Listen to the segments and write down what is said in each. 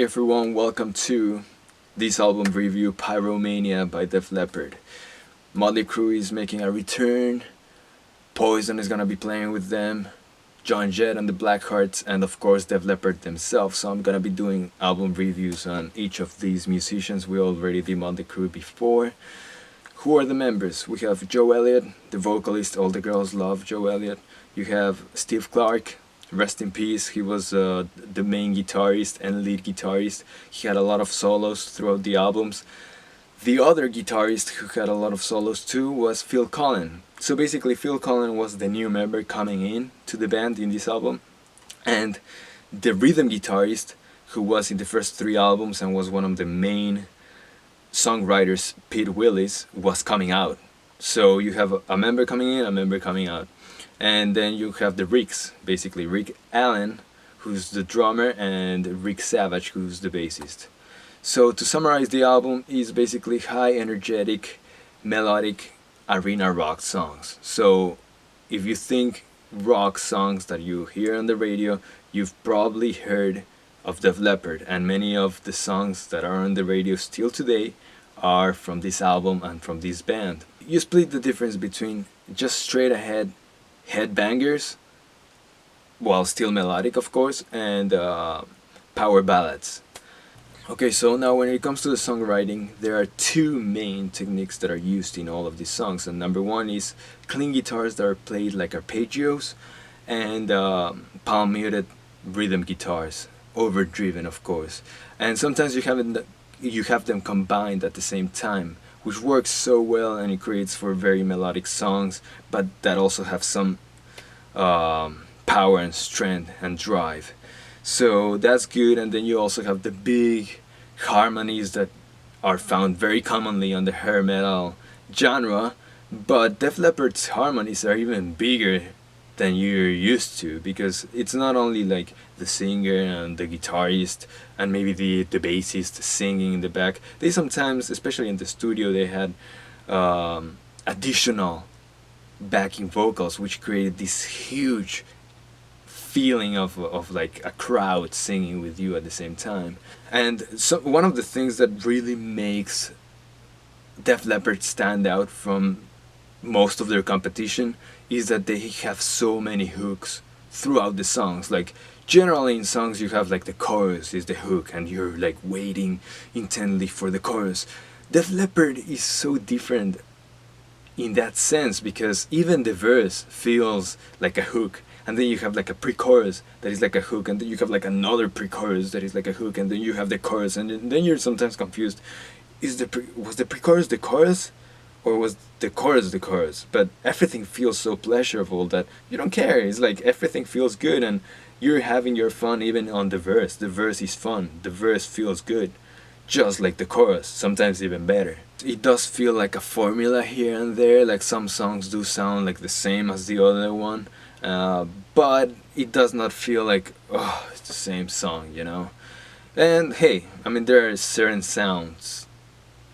Hey everyone, welcome to this album review, Pyromania by Def Leppard. Mötley Crüe is making a return, Poison is gonna be playing with them, Joan Jett and the Blackhearts, and of course Def Leppard themselves. So I'm gonna be doing album reviews on each of these musicians. We already did Mötley Crüe before. Who are the members? We have Joe Elliott, the vocalist. All the girls love Joe Elliott. You have Steve Clark, rest in peace. He was the main guitarist and lead guitarist. He had a lot of solos throughout the albums. The other guitarist who had a lot of solos too was Phil Collen. So basically Phil Collen was the new member coming in to the band in this album, and the rhythm guitarist who was in the first three albums and was one of the main songwriters, Pete Willis, was coming out. So you have a member coming in, a member coming out. And then you have the Ricks, basically Rick Allen, who's the drummer, and Rick Savage, who's the bassist. So to summarize, the album is basically high energetic, melodic arena rock songs. So if you think rock songs that you hear on the radio, you've probably heard of Def Leppard, and many of the songs that are on the radio still today are from this album and from this band. You split the difference between just straight ahead headbangers, while still melodic of course, and power ballads. Okay, so now when it comes to the songwriting, there are two main techniques that are used in all of these songs, and number one is clean guitars that are played like arpeggios, and palm muted rhythm guitars, overdriven of course, and sometimes you have them combined at the same time, which works so well, and it creates for very melodic songs, but that also have some power and strength and drive. So that's good. And then you also have the big harmonies that are found very commonly on the hair metal genre, but Def Leppard's harmonies are even bigger than you're used to, because it's not only like the singer and the guitarist and maybe the bassist singing in the back. They sometimes, especially in the studio, they had additional backing vocals, which created this huge feeling of like a crowd singing with you at the same time. And so one of the things that really makes Def Leppard stand out from most of their competition is that they have so many hooks throughout the songs. Like generally in songs you have like the chorus is the hook and you're like waiting intently for the chorus. Def Leppard is so different in that sense, because even the verse feels like a hook, and then you have like a pre-chorus that is like a hook, and then you have like another pre-chorus that is like a hook, and then you have the chorus, and then you're sometimes confused. Was the pre-chorus the chorus, or was the chorus the chorus? But everything feels so pleasurable that you don't care. It's like everything feels good, and you're having your fun even on the verse. The verse is fun. The verse feels good, just like the chorus, sometimes even better. It does feel like a formula here and there, like some songs do sound like the same as the other one, but it does not feel like, oh, it's the same song, you know? And hey, I mean, there are certain sounds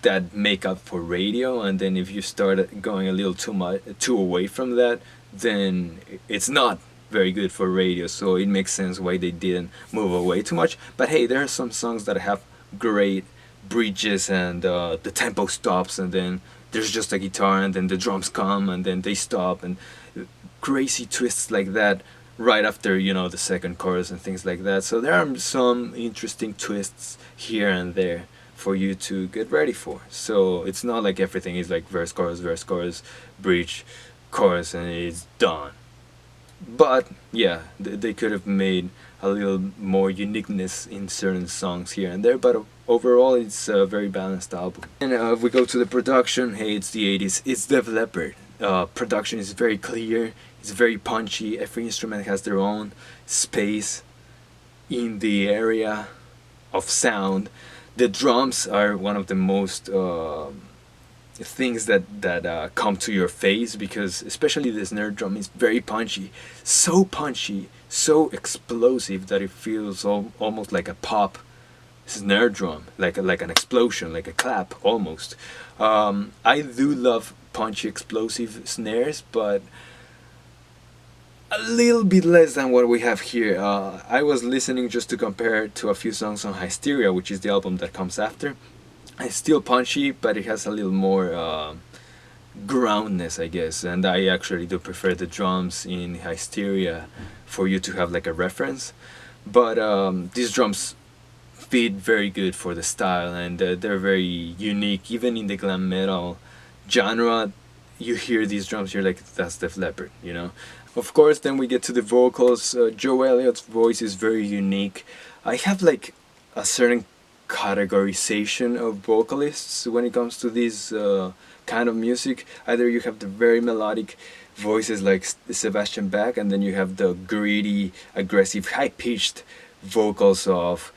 that make up for radio, and then if you start going a little too away from that, then it's not very good for radio. So it makes sense why they didn't move away too much. But hey, there are some songs that have great bridges, and the tempo stops, and then there's just a guitar, and then the drums come, and then they stop, and crazy twists like that right after, you know, the second chorus and things like that. So there are some interesting twists here and there for you to get ready for. So it's not like everything is like verse, chorus, bridge, chorus, and it's done. But yeah, they could have made a little more uniqueness in certain songs here and there, but overall it's a very balanced album. And if we go to the production, hey, it's the 80s, it's Def Leppard. Production is very clear, it's very punchy, every instrument has their own space in the area of sound. The drums are one of the most things that come to your face, because especially the snare drum is very punchy, so explosive that it feels almost like a pop snare drum, like an explosion, like a clap almost. I do love punchy explosive snares, but a little bit less than what we have here. I was listening just to compare to a few songs on Hysteria, which is the album that comes after. It's still punchy, but it has a little more groundness, I guess. And I actually do prefer the drums in Hysteria for you to have like a reference. But these drums fit very good for the style, and they're very unique. Even in the glam metal genre, you hear these drums, you're like, that's Def Leppard, you know? Of course, then we get to the vocals. Joe Elliott's voice is very unique. I have like a certain categorization of vocalists when it comes to this kind of music. Either you have the very melodic voices like Sebastian Bach, and then you have the gritty, aggressive, high-pitched vocals of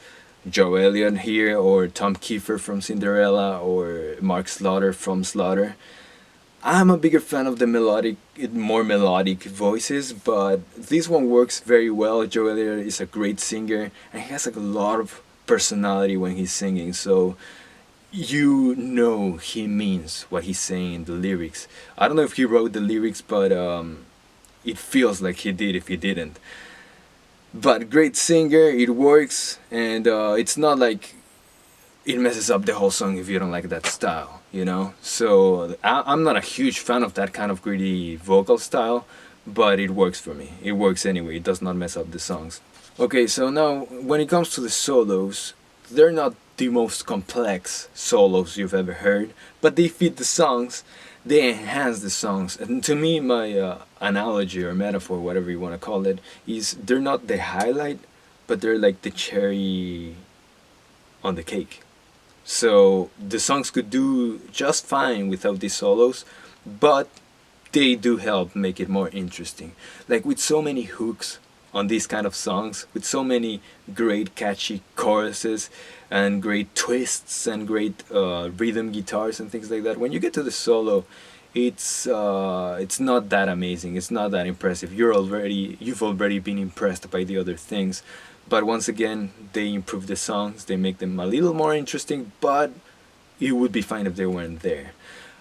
Joe Elliott here, or Tom Kiefer from Cinderella, or Mark Slaughter from Slaughter. I'm a bigger fan of the more melodic voices, but this one works very well. Joe Elliott is a great singer, and he has like a lot of personality when he's singing, so you know he means what he's saying in the lyrics. I don't know if he wrote the lyrics, but it feels like he did if he didn't. But great singer, it works, and it's not like it messes up the whole song if you don't like that style, you know? So I'm not a huge fan of that kind of gritty vocal style, but it works for me. It works anyway, it does not mess up the songs. Okay, so now when it comes to the solos, they're not the most complex solos you've ever heard, but they fit the songs, they enhance the songs. And to me, my analogy or metaphor, whatever you want to call it, is they're not the highlight, but they're like the cherry on the cake. So the songs could do just fine without these solos, but they do help make it more interesting. Like with so many hooks on these kind of songs, with so many great catchy choruses and great twists and great rhythm guitars and things like that, when you get to the solo, it's not that amazing, it's not that impressive. You've already been impressed by the other things. But once again, they improve the songs, they make them a little more interesting, but it would be fine if they weren't there.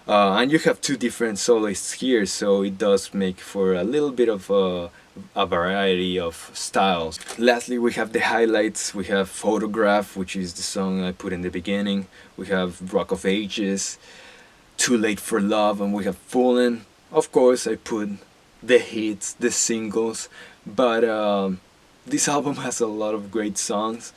And you have two different soloists here, so it does make for a little bit of a variety of styles. Lastly, we have the highlights. We have Photograph, which is the song I put in the beginning. We have Rock of Ages, Too Late for Love, and we have Foolin. Of course, I put the hits, the singles, but this album has a lot of great songs,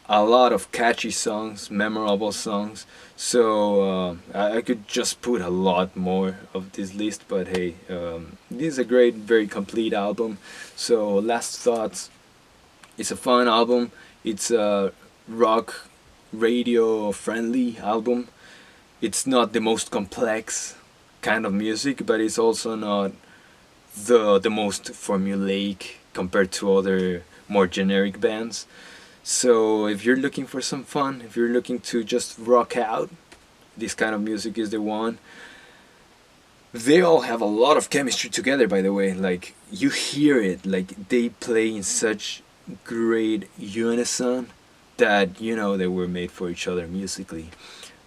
a lot of catchy songs, memorable songs, so I could just put a lot more of this list, but hey, this is a great, very complete album. So last thoughts, it's a fun album, it's a rock radio friendly album. It's not the most complex kind of music, but it's also not the most formulaic compared to other more generic bands. So if you're looking for some fun, if you're looking to just rock out, this kind of music is the one. They all have a lot of chemistry together, by the way. Like, you hear it, like they play in such great unison that you know they were made for each other musically.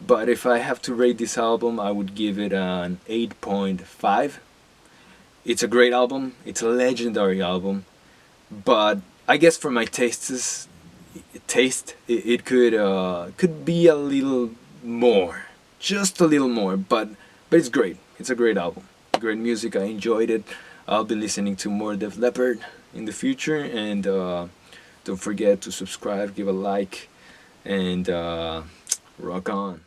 But if I have to rate this album, I would give it an 8.5. It's a great album, it's a legendary album, but I guess for my taste, it could be a little more, just a little more. But it's great. It's a great album, great music. I enjoyed it. I'll be listening to more Def Leppard in the future, and don't forget to subscribe, give a like, and rock on.